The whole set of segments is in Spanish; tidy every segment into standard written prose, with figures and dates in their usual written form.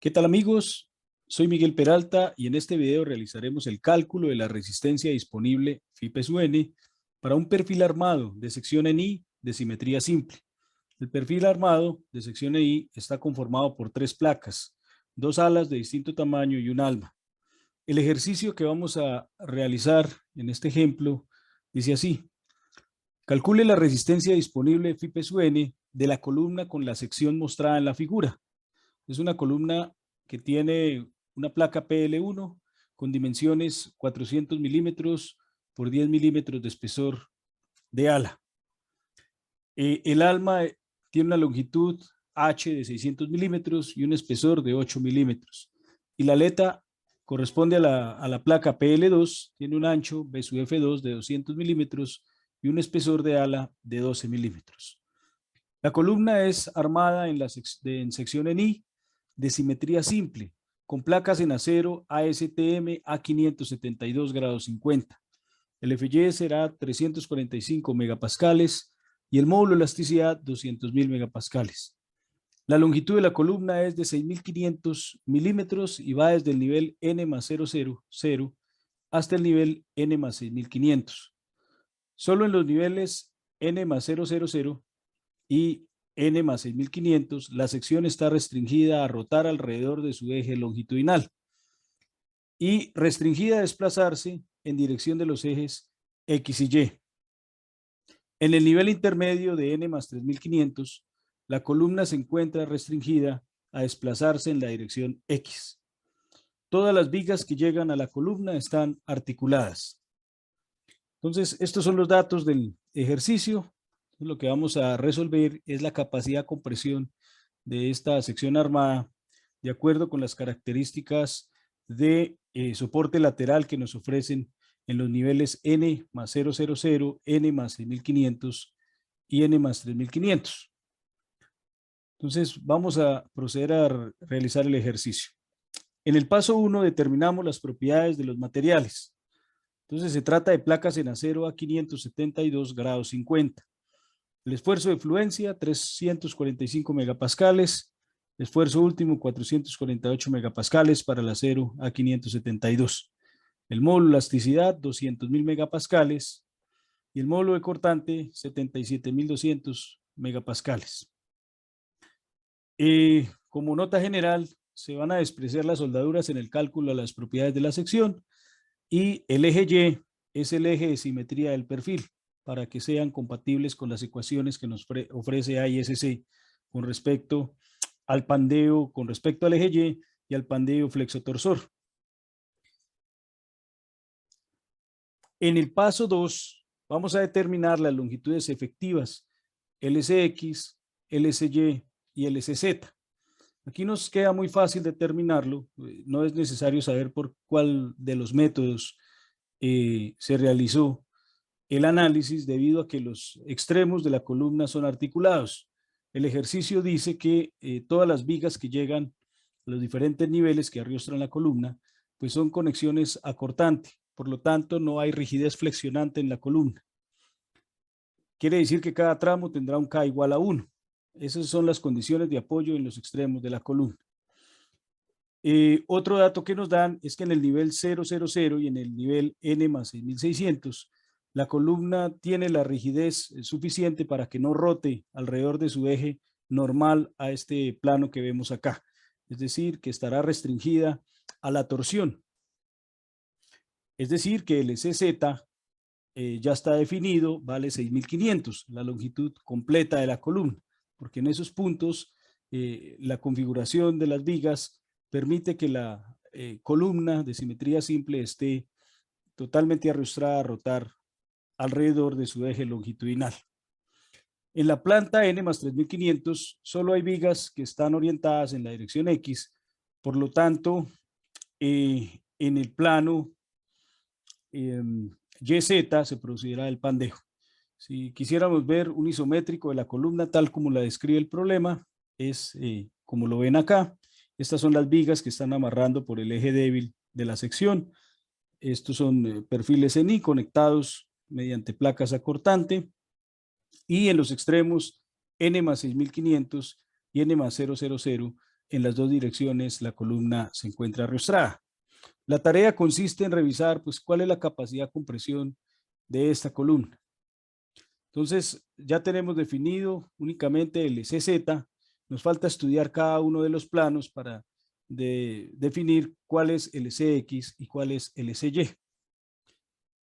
¿Qué tal amigos? Soy Miguel Peralta y en este video realizaremos el cálculo de la resistencia disponible FIPE-UN para un perfil armado de sección en I de simetría simple. El perfil armado de sección en I está conformado por 3 placas, 2 alas de distinto tamaño y un alma. El ejercicio que vamos a realizar en este ejemplo dice así: calcule la resistencia disponible FIPE-UN de la columna con la sección mostrada en la figura. Es una columna que tiene una placa PL1 con dimensiones 400 milímetros por 10 milímetros de espesor de ala. El alma tiene una longitud H de 600 milímetros y un espesor de 8 milímetros. Y la aleta corresponde a la placa PL2, tiene un ancho B sub F2 de 200 milímetros y un espesor de ala de 12 milímetros. La columna es armada en sección en I de simetría simple, con placas en acero ASTM A572 grados 50. El FY será 345 megapascales y el módulo de elasticidad 200.000 megapascales. La longitud de la columna es de 6.500 milímetros y va desde el nivel N más 000 hasta el nivel N más 6.500. Solo en los niveles N más 000 y N más 6.500, la sección está restringida a rotar alrededor de su eje longitudinal y restringida a desplazarse en dirección de los ejes X y Y. En el nivel intermedio de N más 3.500, la columna se encuentra restringida a desplazarse en la dirección X. Todas las vigas que llegan a la columna están articuladas. Entonces, estos son los datos del ejercicio. Lo que vamos a resolver es la capacidad de compresión de esta sección armada de acuerdo con las características de soporte lateral que nos ofrecen en los niveles N más 000, N más 6.500 y N más 3.500. Entonces vamos a proceder a realizar el ejercicio. En el paso 1 determinamos las propiedades de los materiales. Entonces se trata de placas en acero a 572 grados 50. El esfuerzo de fluencia 345 megapascales, esfuerzo último 448 megapascales para el acero a 572. El módulo de elasticidad 200.000 megapascales y el módulo de cortante 77.200 megapascales. Como nota general, se van a despreciar las soldaduras en el cálculo de las propiedades de la sección y el eje Y es el eje de simetría del perfil para que sean compatibles con las ecuaciones que nos ofrece AISC con respecto al pandeo, con respecto al eje Y al pandeo flexotorsor. En el paso 2 vamos a determinar las longitudes efectivas LCX, LCY y LCZ. Aquí nos queda muy fácil determinarlo, no es necesario saber por cuál de los métodos se realizó el análisis debido a que los extremos de la columna son articulados. El ejercicio dice que todas las vigas que llegan a los diferentes niveles que arrastran la columna, pues son conexiones a cortante, por lo tanto no hay rigidez flexionante en la columna. Quiere decir que cada tramo tendrá un K igual a 1. Esas son las condiciones de apoyo en los extremos de la columna. Otro dato que nos dan es que en el nivel 000 y en el nivel N más 6.600, la columna tiene la rigidez suficiente para que no rote alrededor de su eje normal a este plano que vemos acá. Es decir, que estará restringida a la torsión. Es decir, que el SZ ya está definido, vale 6.500, la longitud completa de la columna, porque en esos puntos la configuración de las vigas permite que la columna de simetría simple esté totalmente arrastrada a rotar alrededor de su eje longitudinal. En la planta N más 3.500 solo hay vigas que están orientadas en la dirección X, por lo tanto, en el plano YZ se producirá el pandeo. Si quisiéramos ver un isométrico de la columna tal como la describe el problema, es como lo ven acá. Estas son las vigas que están amarrando por el eje débil de la sección. Estos son perfiles en I conectados mediante placas a cortante. Y en los extremos N más 6.500 y N más 000 en las dos direcciones la columna se encuentra arrostrada. La tarea consiste en revisar pues, cuál es la capacidad de compresión de esta columna. Entonces, ya tenemos definido únicamente el CZ. Nos falta estudiar cada uno de los planos para definir cuál es el CX y cuál es el CY.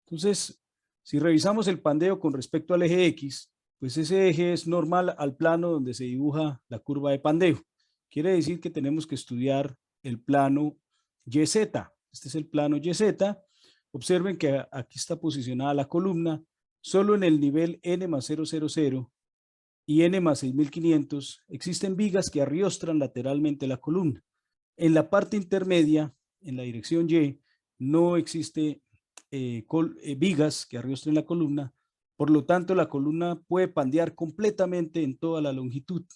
Entonces, si revisamos el pandeo con respecto al eje X, pues ese eje es normal al plano donde se dibuja la curva de pandeo. Quiere decir que tenemos que estudiar el plano YZ. Este es el plano YZ. Observen que aquí está posicionada la columna solo en el nivel N más 000 y N más 6500 existen vigas que arriostran lateralmente la columna. En la parte intermedia, en la dirección Y, no existe vigas que arriostren la columna, por lo tanto la columna puede pandear completamente en toda la longitud.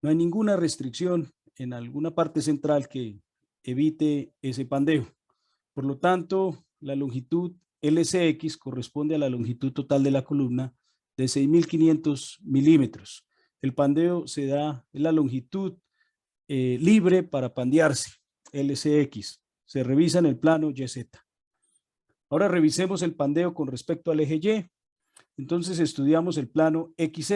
No hay ninguna restricción en alguna parte central que evite ese pandeo. Por lo tanto, la longitud LCX corresponde a la longitud total de la columna de 6.500 milímetros. El pandeo se da en la longitud libre para pandearse, LCX. Se revisa en el plano YZ. Ahora revisemos el pandeo con respecto al eje Y. Entonces estudiamos el plano XZ.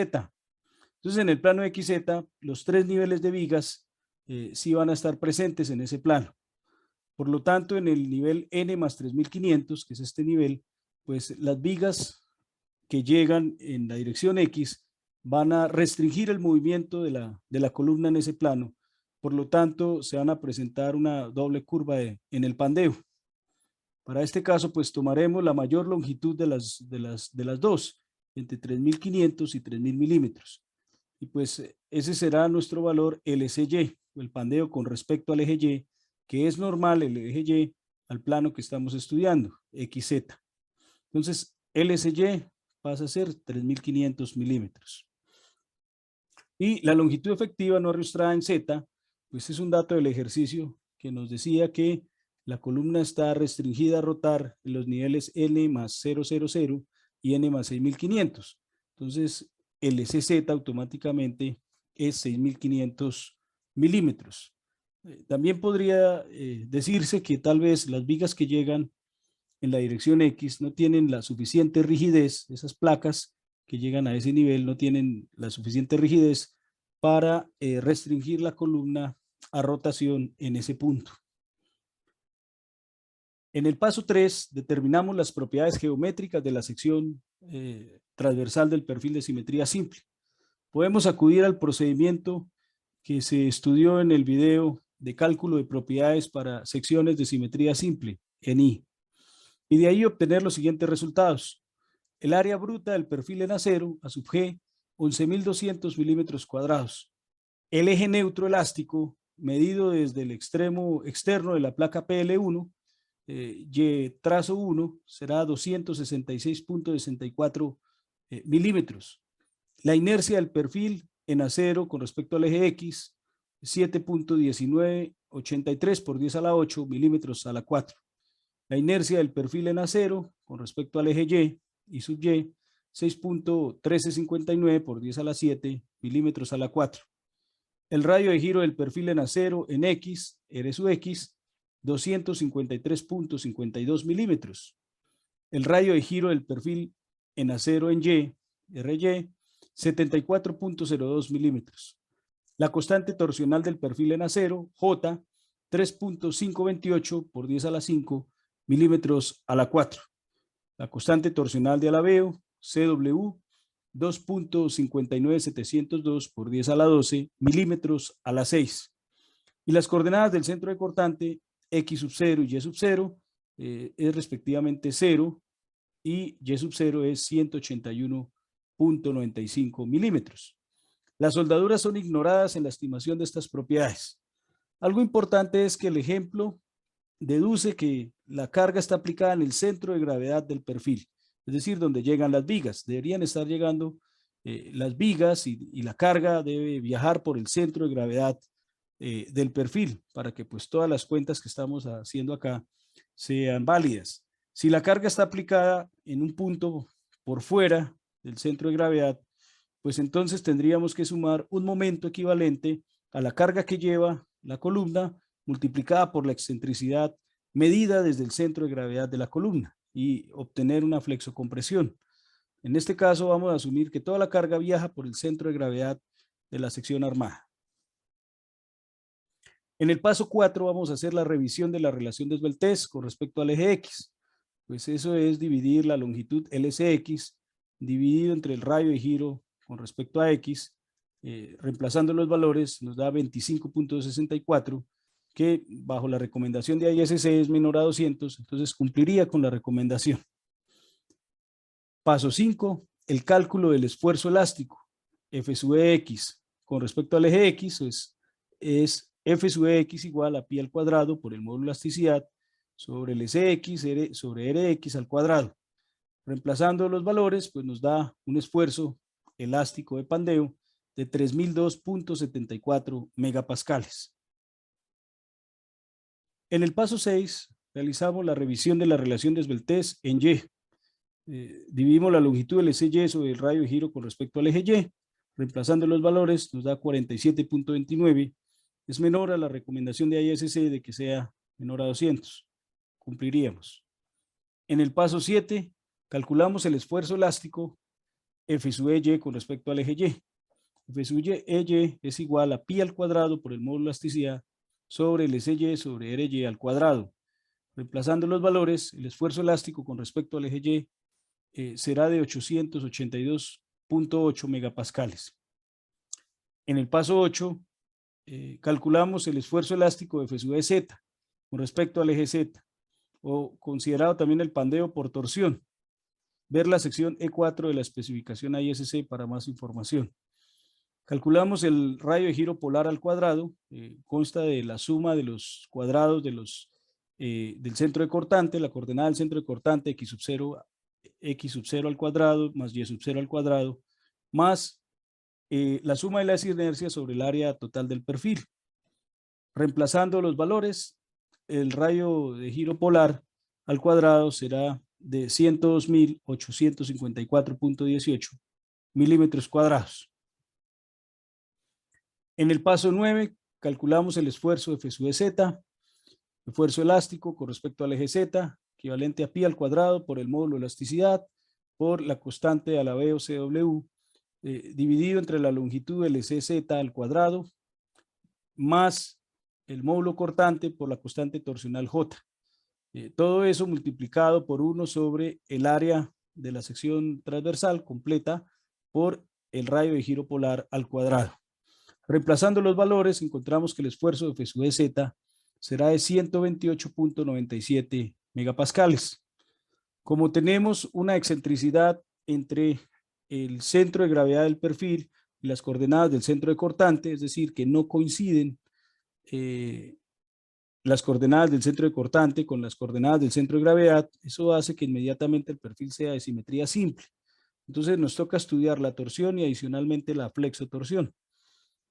Entonces en el plano XZ, los tres niveles de vigas sí van a estar presentes en ese plano. Por lo tanto, en el nivel N más 3500, que es este nivel, pues las vigas que llegan en la dirección X van a restringir el movimiento de la columna en ese plano. Por lo tanto, se van a presentar una doble curva en el pandeo. Para este caso, pues tomaremos la mayor longitud de las dos, entre 3500 y 3000 milímetros. Y pues ese será nuestro valor LCY, el pandeo con respecto al eje Y, que es normal el eje Y al plano que estamos estudiando, XZ. Entonces, LCY pasa a ser 3500 milímetros. Y la longitud efectiva no arrostrada en Z, pues es un dato del ejercicio que nos decía que la columna está restringida a rotar en los niveles N más 000 y N más 6500. Entonces, el CZ automáticamente es 6500 milímetros. También podría decirse que tal vez las vigas que llegan en la dirección X no tienen la suficiente rigidez, esas placas que llegan a ese nivel no tienen la suficiente rigidez para restringir la columna a rotación en ese punto. En el paso 3 determinamos las propiedades geométricas de la sección transversal del perfil de simetría simple. Podemos acudir al procedimiento que se estudió en el video de cálculo de propiedades para secciones de simetría simple, en I, y de ahí obtener los siguientes resultados. El área bruta del perfil en acero, a sub G, 11.200 milímetros cuadrados. El eje neutro elástico, medido desde el extremo externo de la placa PL1, Y trazo 1, será 266.64 milímetros. La inercia del perfil en acero con respecto al eje X, 7.1983 por 10 a la 8 milímetros a la 4. La inercia del perfil en acero con respecto al eje Y sub Y, 6.1359 por 10 a la 7 milímetros a la 4. El radio de giro del perfil en acero en X, R sub X, 253.52 milímetros. El radio de giro del perfil en acero en Y, RY, 74.02 milímetros. La constante torsional del perfil en acero, J, 3.528 por 10 a la 5 milímetros a la 4. La constante torsional de alabeo, CW, 2.59702 por 10 a la 12 milímetros a la 6. Y las coordenadas del centro de cortante, X sub 0 y Y sub 0, es respectivamente 0 y Y sub 0 es 181.95 milímetros. Las soldaduras son ignoradas en la estimación de estas propiedades. Algo importante es que el ejemplo deduce que la carga está aplicada en el centro de gravedad del perfil, es decir, donde llegan las vigas. Deberían estar llegando las vigas y la carga debe viajar por el centro de gravedad del perfil para que pues todas las cuentas que estamos haciendo acá sean válidas. Si la carga está aplicada en un punto por fuera del centro de gravedad, pues entonces tendríamos que sumar un momento equivalente a la carga que lleva la columna multiplicada por la excentricidad medida desde el centro de gravedad de la columna y obtener una flexocompresión. En este caso vamos a asumir que toda la carga viaja por el centro de gravedad de la sección armada. En el paso 4 vamos a hacer la revisión de la relación de esbeltez con respecto al eje X. Pues eso es dividir la longitud LCX dividido entre el radio de giro con respecto a X, reemplazando los valores nos da 25.64, que bajo la recomendación de ISC es menor a 200, entonces cumpliría con la recomendación. Paso 5, el cálculo del esfuerzo elástico, F sub X, con respecto al eje X, es F sub X igual a pi al cuadrado por el módulo de elasticidad sobre el SX sobre RX al cuadrado. Reemplazando los valores, pues nos da un esfuerzo elástico de pandeo de 3002.74 megapascales. En el paso 6, realizamos la revisión de la relación de esbeltez en Y. Dividimos la longitud del SY sobre el radio de giro con respecto al eje Y. Reemplazando los valores, nos da 47.29. Es menor a la recomendación de ISC de que sea menor a 200. Cumpliríamos. En el paso 7, calculamos el esfuerzo elástico F sub EY con respecto al eje Y. F sub EY es igual a pi al cuadrado por el módulo de elasticidad sobre el SY sobre RY al cuadrado. Reemplazando los valores, el esfuerzo elástico con respecto al eje Y será de 882.8 megapascales. En el paso 8, calculamos el esfuerzo elástico de F sub EZ con respecto al eje Z, o considerado también el pandeo por torsión. Ver la sección E4 de la especificación ISC para más información. Calculamos el radio de giro polar al cuadrado, consta de la suma de los cuadrados del centro de cortante, la coordenada del centro de cortante x sub 0 al cuadrado más y sub 0 al cuadrado, más la suma de las inercias sobre el área total del perfil. Reemplazando los valores, el radio de giro polar al cuadrado será de 102.854.18 milímetros cuadrados. En el paso 9, calculamos el esfuerzo F sub EZ, esfuerzo elástico con respecto al eje Z, equivalente a pi al cuadrado por el módulo de elasticidad, por la constante a la B o CW, dividido entre la longitud del SZ al cuadrado, más el módulo cortante por la constante torsional J. Todo eso multiplicado por 1 sobre el área de la sección transversal completa por el radio de giro polar al cuadrado. Reemplazando los valores, encontramos que el esfuerzo de F sub EZ será de 128.97 megapascales. Como tenemos una excentricidad entre el centro de gravedad del perfil y las coordenadas del centro de cortante, es decir, que no coinciden las coordenadas del centro de cortante con las coordenadas del centro de gravedad, eso hace que inmediatamente el perfil sea de simetría simple. Entonces nos toca estudiar la torsión y adicionalmente la flexotorsión.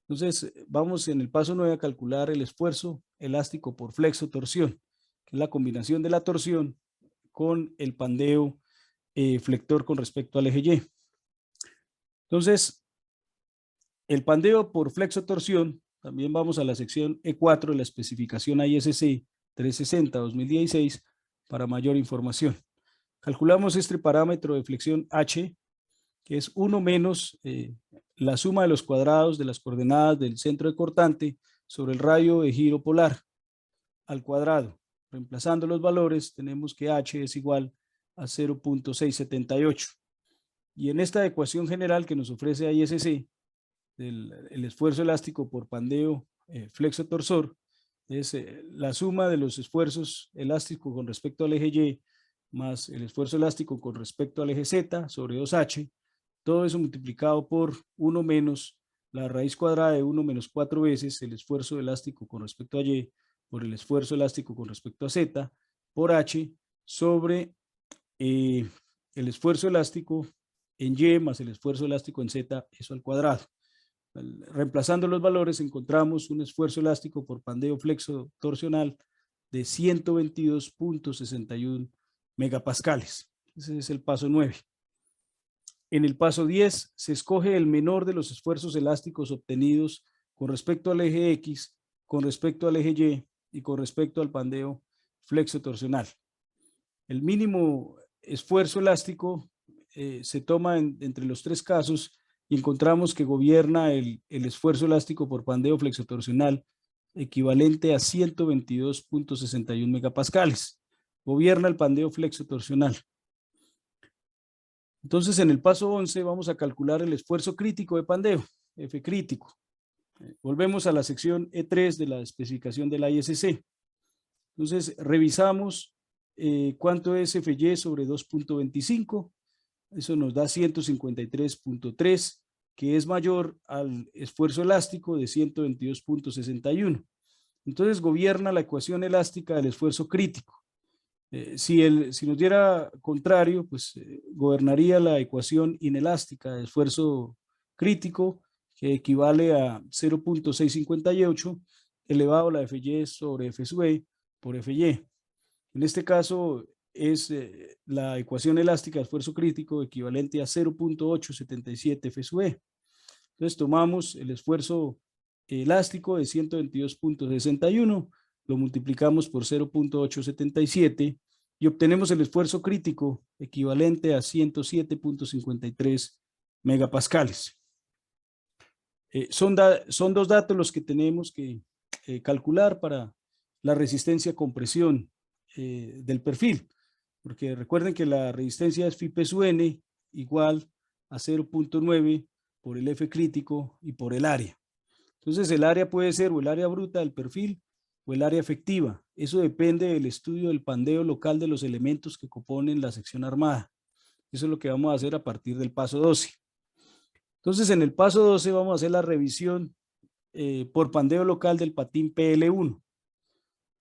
Entonces vamos en el paso 9 a calcular el esfuerzo elástico por flexotorsión, que es la combinación de la torsión con el pandeo flector con respecto al eje Y. Entonces, el pandeo por flexotorsión, también vamos a la sección E4 de la especificación ISC 360-2016 para mayor información. Calculamos este parámetro de flexión H, que es 1 menos la suma de los cuadrados de las coordenadas del centro de cortante sobre el radio de giro polar al cuadrado. Reemplazando los valores, tenemos que H es igual a 0.678. Y en esta ecuación general que nos ofrece ISC, el esfuerzo elástico por pandeo flexo-torsor, es la suma de los esfuerzos elásticos con respecto al eje Y más el esfuerzo elástico con respecto al eje Z sobre 2H, todo eso multiplicado por 1 menos la raíz cuadrada de 1 menos 4 veces el esfuerzo elástico con respecto a Y por el esfuerzo elástico con respecto a Z por H sobre el esfuerzo elástico en Y más el esfuerzo elástico en Z, eso al cuadrado. Reemplazando los valores encontramos un esfuerzo elástico por pandeo flexo torsional de 122.61 megapascales. Ese es el paso 9. En el paso 10 se escoge el menor de los esfuerzos elásticos obtenidos con respecto al eje X, con respecto al eje Y y con respecto al pandeo flexotorsional. El mínimo esfuerzo elástico se toma entre los tres casos y encontramos que gobierna el esfuerzo elástico por pandeo flexotorsional equivalente a 122.61 megapascales. Gobierna el pandeo flexotorsional. Entonces, en el paso 11 vamos a calcular el esfuerzo crítico de pandeo, F crítico. Volvemos a la sección E3 de la especificación de la ISC. Entonces, revisamos cuánto es FY sobre 2.25. Eso nos da 153.3, que es mayor al esfuerzo elástico de 122.61. Entonces, gobierna la ecuación elástica del esfuerzo crítico. Si nos diera contrario, pues gobernaría la ecuación inelástica de esfuerzo crítico, que equivale a 0.658 elevado a la FY sobre F sub E por FY. En este caso es la ecuación elástica de esfuerzo crítico equivalente a 0.877 F sub E. Entonces tomamos el esfuerzo elástico de 122.61, lo multiplicamos por 0.877 y obtenemos el esfuerzo crítico equivalente a 107.53 megapascales. Son dos datos los que tenemos que calcular para la resistencia a compresión del perfil, porque recuerden que la resistencia es phi sub n igual a 0.9 por el F crítico y por el área. Entonces el área puede ser o el área bruta del perfil o el área efectiva. Eso depende del estudio del pandeo local de los elementos que componen la sección armada. Eso es lo que vamos a hacer a partir del paso 12. Entonces en el paso 12 vamos a hacer la revisión por pandeo local del patín PL1.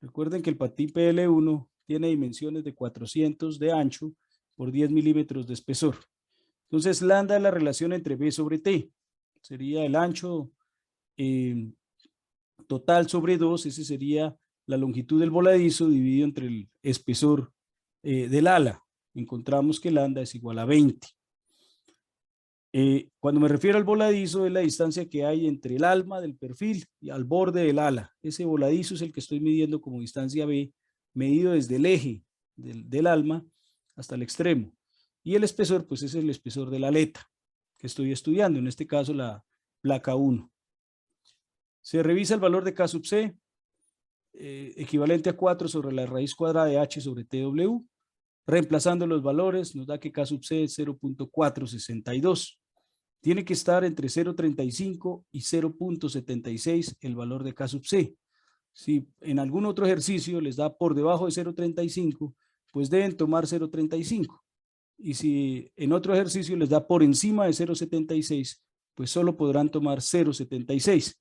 Recuerden que el patín PL1 tiene dimensiones de 400 de ancho por 10 milímetros de espesor. Entonces lambda es la relación entre B sobre T. Sería el ancho total sobre 2, ese sería la longitud del voladizo dividido entre el espesor del ala. Encontramos que lambda es igual a 20. Cuando me refiero al voladizo es la distancia que hay entre el alma del perfil y al borde del ala. Ese voladizo es el que estoy midiendo como distancia B, medido desde el eje del alma hasta el extremo. Y el espesor, pues es el espesor de la aleta que estoy estudiando, en este caso la placa 1. Se revisa el valor de K sub C, equivalente a 4 sobre la raíz cuadrada de H sobre TW. Reemplazando los valores, nos da que K sub C es 0.462. Tiene que estar entre 0.35 y 0.76 el valor de K sub C. Si en algún otro ejercicio les da por debajo de 0.35, pues deben tomar 0.35. Y si en otro ejercicio les da por encima de 0.76, pues solo podrán tomar 0.76.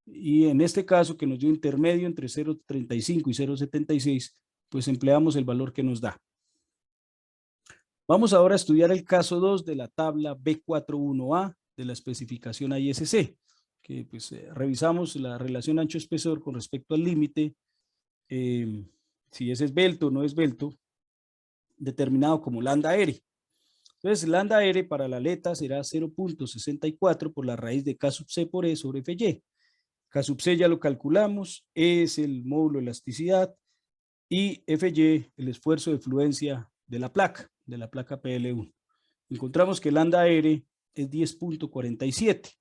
Y en este caso, que nos dio intermedio entre 0.35 y 0.76, pues empleamos el valor que nos da. Vamos ahora a estudiar el caso 2 de la tabla B41A de la especificación ISC, que pues revisamos la relación ancho-espesor con respecto al límite, si es esbelto o no esbelto, determinado como lambda R. Entonces, lambda R para la aleta será 0.64 por la raíz de K sub C por E sobre FY. K sub C ya lo calculamos, E es el módulo de elasticidad y FY el esfuerzo de fluencia de la placa PL1. Encontramos que lambda R es 10.47.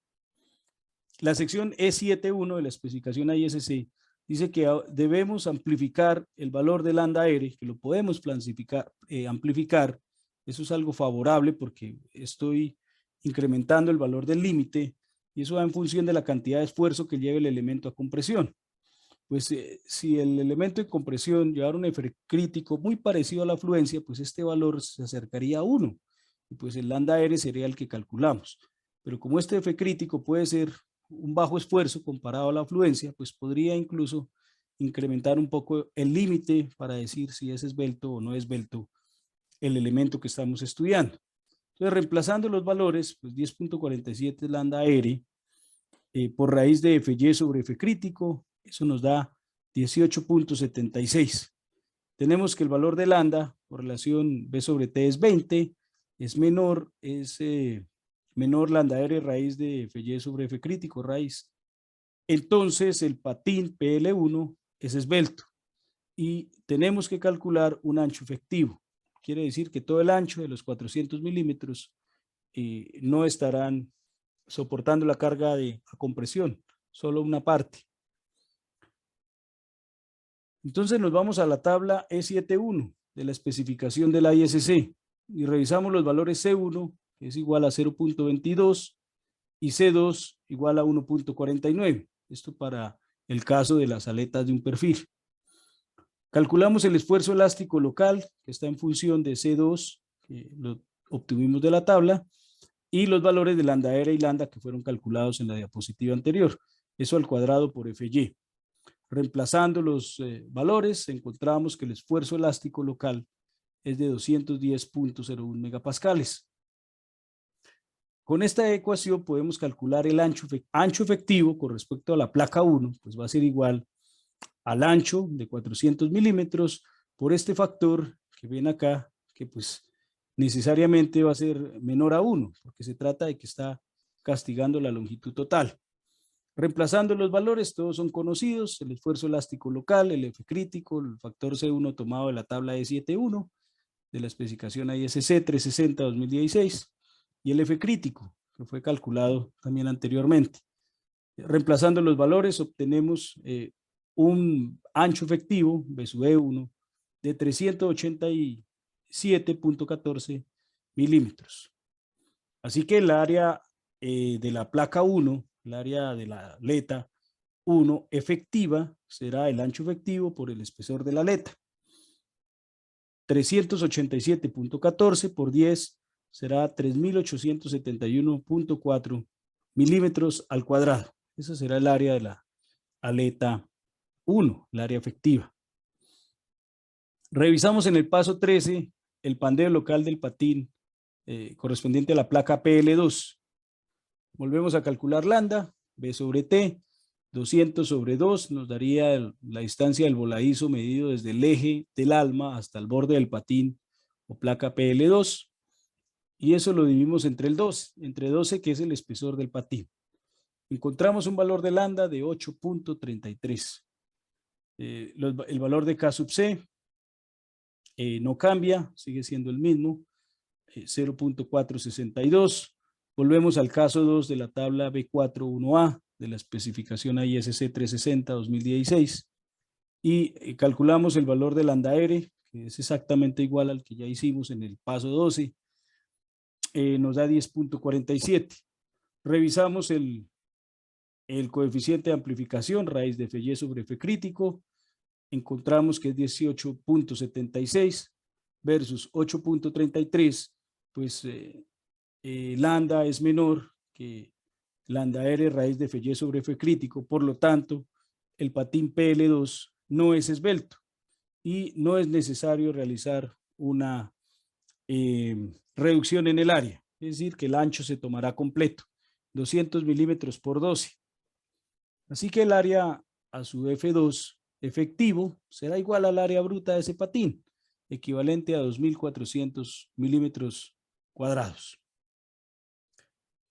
La sección E7.1 de la especificación ISC dice que debemos amplificar el valor de lambda R, que lo podemos amplificar. Eso es algo favorable porque estoy incrementando el valor del límite y eso va en función de la cantidad de esfuerzo que lleve el elemento a compresión. Pues si el elemento de compresión llevara un F crítico muy parecido a la fluencia, pues este valor se acercaría a 1 y pues el lambda R sería el que calculamos. Pero como este F crítico puede ser un bajo esfuerzo comparado a la fluencia, pues podría incluso incrementar un poco el límite para decir si es esbelto o no esbelto el elemento que estamos estudiando. Entonces, reemplazando los valores, pues 10.47 lambda R por raíz de Fy sobre F crítico, eso nos da 18.76. Tenemos que el valor de lambda por relación B sobre T es 20, es menor lambda R raíz de Fy sobre F crítico, raíz entonces el patín PL1 es esbelto y tenemos que calcular un ancho efectivo. Quiere decir que todo el ancho de los 400 milímetros no estarán soportando la carga de compresión, solo una parte. Entonces nos vamos a la tabla E71 de la especificación de la ISC y revisamos los valores C1, que es igual a 0.22, y C2 igual a 1.49. Esto para el caso de las aletas de un perfil. Calculamos el esfuerzo elástico local, que está en función de C2, que lo obtuvimos de la tabla, y los valores de lambda R y lambda que fueron calculados en la diapositiva anterior. Eso al cuadrado por FY. Reemplazando los valores, encontramos que el esfuerzo elástico local es de 210.01 megapascales. Con esta ecuación podemos calcular el ancho efectivo con respecto a la placa 1, pues va a ser igual al ancho de 400 milímetros por este factor que ven acá, que pues necesariamente va a ser menor a 1, porque se trata de que está castigando la longitud total. Reemplazando los valores, todos son conocidos: el esfuerzo elástico local, el F crítico, el factor C1 tomado de la tabla E71, de la especificación ISC 360-2016, y el F crítico, que fue calculado también anteriormente. Reemplazando los valores, obtenemos un ancho efectivo, B sub E1, de 387.14 milímetros. Así que el área de la placa 1, el área de la aleta 1 efectiva, será el ancho efectivo por el espesor de la aleta. 387.14 por 10 será 3.871.4 milímetros al cuadrado. Esa será el área de la aleta 1, el área efectiva. Revisamos en el paso 13 el pandeo local del patín correspondiente a la placa PL2. Volvemos a calcular lambda, B sobre T, 200 sobre 2 nos daría la distancia del voladizo medido desde el eje del alma hasta el borde del patín o placa PL2. Y eso lo dividimos entre el 2, entre 12, que es el espesor del patín. Encontramos un valor de lambda de 8.33. El valor de K sub C no cambia, sigue siendo el mismo, 0.462. Volvemos al caso 2 de la tabla B41A de la especificación ISC 360-2016 y calculamos el valor de lambda R, que es exactamente igual al que ya hicimos en el paso 12, nos da 10.47. Revisamos el coeficiente de amplificación, raíz de F sobre F crítico, encontramos que es 18.76 versus 8.33, pues lambda es menor que lambda R raíz de F sobre F crítico, por lo tanto, el patín PL2 no es esbelto y no es necesario realizar una reducción en el área, es decir, que el ancho se tomará completo, 200 milímetros por 12. Así que el área a su F2 efectivo será igual al área bruta de ese patín, equivalente a 2.400 milímetros cuadrados.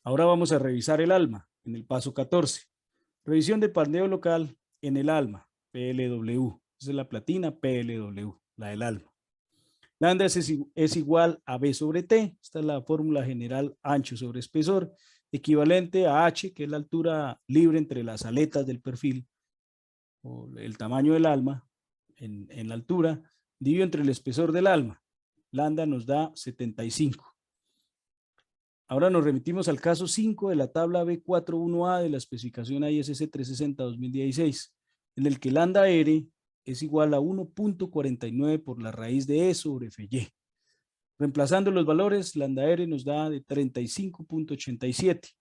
Ahora vamos a revisar el alma en el paso 14. Revisión de pandeo local en el alma, PLW. Esa es la platina PLW, la del alma. Lambda es igual a B sobre T. Esta es la fórmula general ancho sobre espesor, equivalente a H, que es la altura libre entre las aletas del perfil, o el tamaño del alma en la altura, dividido entre el espesor del alma. Lambda nos da 75. Ahora nos remitimos al caso 5 de la tabla B41A de la especificación ISC 360-2016, en el que lambda R es igual a 1.49 por la raíz de E sobre Fy. Reemplazando los valores, lambda R nos da de 35.87.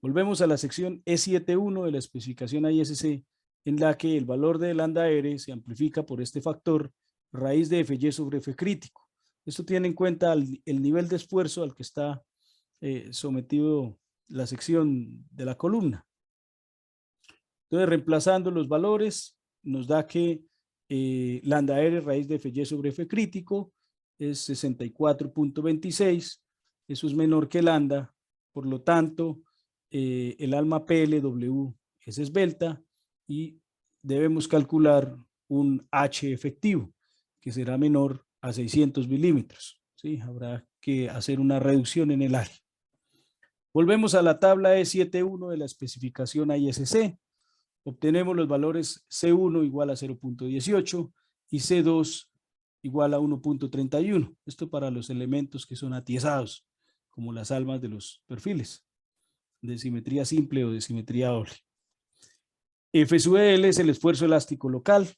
Volvemos a la sección E71 de la especificación ISC, en la que el valor de lambda R se amplifica por este factor raíz de Fy sobre F crítico. Esto tiene en cuenta el nivel de esfuerzo al que está sometido la sección de la columna. Entonces, reemplazando los valores, nos da que lambda R raíz de Fy sobre F crítico es 64.26. Eso es menor que lambda. Por lo tanto, el alma PLW es esbelta y debemos calcular un H efectivo que será menor a 600 milímetros. ¿Sí? Habrá que hacer una reducción en el área. Volvemos a la tabla E71 de la especificación ISC. Obtenemos los valores C1 igual a 0.18 y C2 igual a 1.31. Esto para los elementos que son atiesados, como las almas de los perfiles, de simetría simple o de simetría doble. F sub L es el esfuerzo elástico local,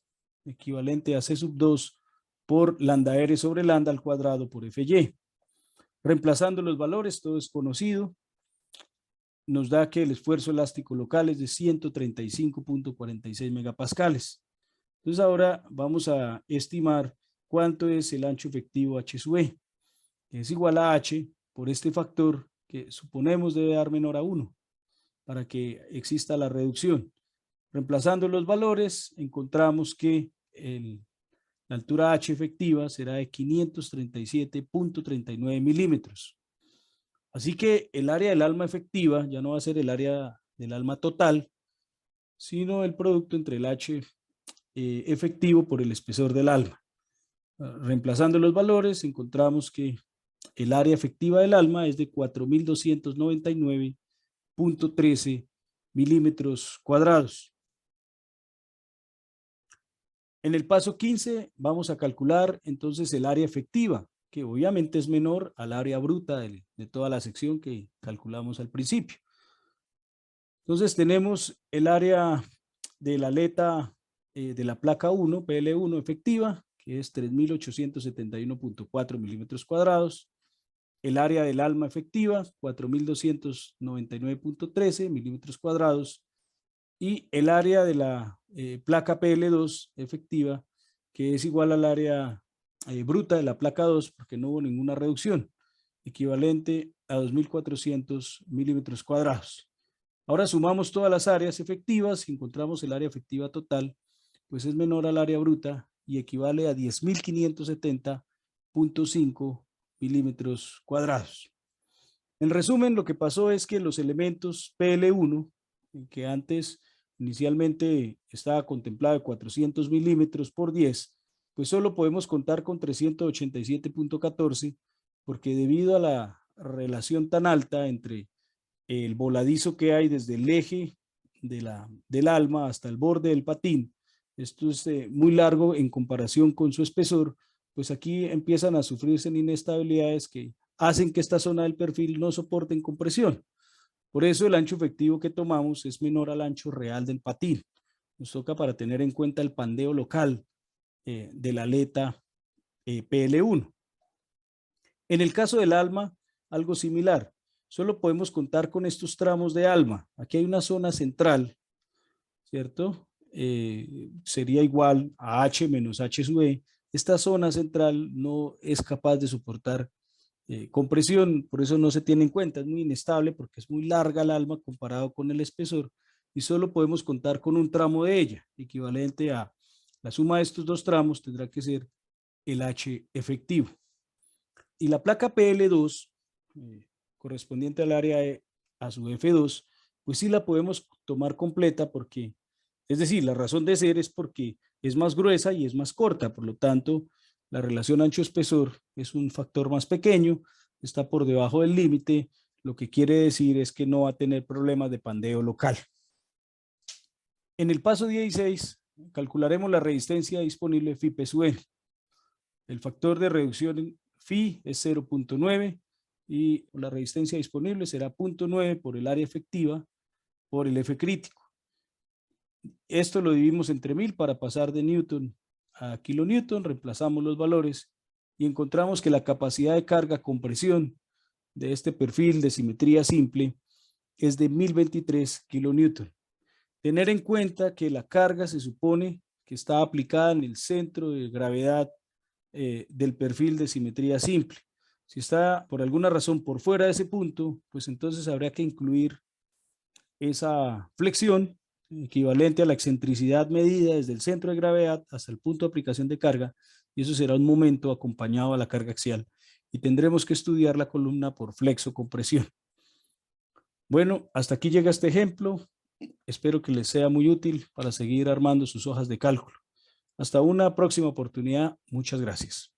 equivalente a C sub 2 por lambda R sobre lambda al cuadrado por FY. Reemplazando los valores, todo es conocido, nos da que el esfuerzo elástico local es de 135.46 megapascales. Entonces ahora vamos a estimar cuánto es el ancho efectivo H sub E, que es igual a H por este factor que suponemos debe dar menor a 1 para que exista la reducción. Reemplazando los valores, encontramos que la altura H efectiva será de 537.39 milímetros. Así que el área del alma efectiva ya no va a ser el área del alma total, sino el producto entre el H efectivo por el espesor del alma. Reemplazando los valores, encontramos que el área efectiva del alma es de 4.299.13 milímetros cuadrados. En el paso 15 vamos a calcular entonces el área efectiva, que obviamente es menor al área bruta de toda la sección que calculamos al principio. Entonces tenemos el área de la aleta de la placa 1, PL1 efectiva, que es 3.871.4 milímetros cuadrados. El área del alma efectiva, 4.299.13 milímetros cuadrados. Y el área de la placa PL2 efectiva, que es igual al área bruta de la placa 2, porque no hubo ninguna reducción, equivalente a 2.400 milímetros cuadrados. Ahora sumamos todas las áreas efectivas y encontramos el área efectiva total, pues es menor al área bruta y equivale a 10.570.5 milímetros cuadrados. En resumen, lo que pasó es que los elementos PL1, que antes inicialmente estaba contemplado de 400 milímetros por 10, pues solo podemos contar con 387.14, porque debido a la relación tan alta entre el voladizo que hay desde el eje del alma hasta el borde del patín, esto es muy largo en comparación con su espesor, pues aquí empiezan a sufrirse inestabilidades que hacen que esta zona del perfil no soporten compresión. Por eso el ancho efectivo que tomamos es menor al ancho real del patín. Nos toca para tener en cuenta el pandeo local de la aleta PL1. En el caso del alma, algo similar. Solo podemos contar con estos tramos de alma. Aquí hay una zona central, ¿cierto? Sería igual a H menos H sub E. Esta zona central no es capaz de soportar compresión, por eso no se tiene en cuenta, es muy inestable porque es muy larga el alma comparado con el espesor y solo podemos contar con un tramo de ella, equivalente a la suma de estos dos tramos tendrá que ser el H efectivo. Y la placa PL2, correspondiente al área a su F2, pues sí la podemos tomar completa porque, es decir, la razón de ser es porque es más gruesa y es más corta, por lo tanto, la relación ancho-espesor es un factor más pequeño, está por debajo del límite, lo que quiere decir es que no va a tener problemas de pandeo local. En el paso 16, calcularemos la resistencia disponible phi P sub N. El factor de reducción en phi es 0.9 y la resistencia disponible será 0.9 por el área efectiva por el F crítico. Esto lo dividimos entre 1000 para pasar de Newton a kilonewton, reemplazamos los valores y encontramos que la capacidad de carga compresión de este perfil de simetría simple es de 1023 kilonewton. Tener en cuenta que la carga se supone que está aplicada en el centro de gravedad del perfil de simetría simple. Si está por alguna razón por fuera de ese punto, pues entonces habría que incluir esa flexión equivalente a la excentricidad medida desde el centro de gravedad hasta el punto de aplicación de carga, y eso será un momento acompañado a la carga axial, y tendremos que estudiar la columna por flexo compresión. Bueno, hasta aquí llega este ejemplo. Espero que les sea muy útil para seguir armando sus hojas de cálculo. Hasta una próxima oportunidad. Muchas gracias.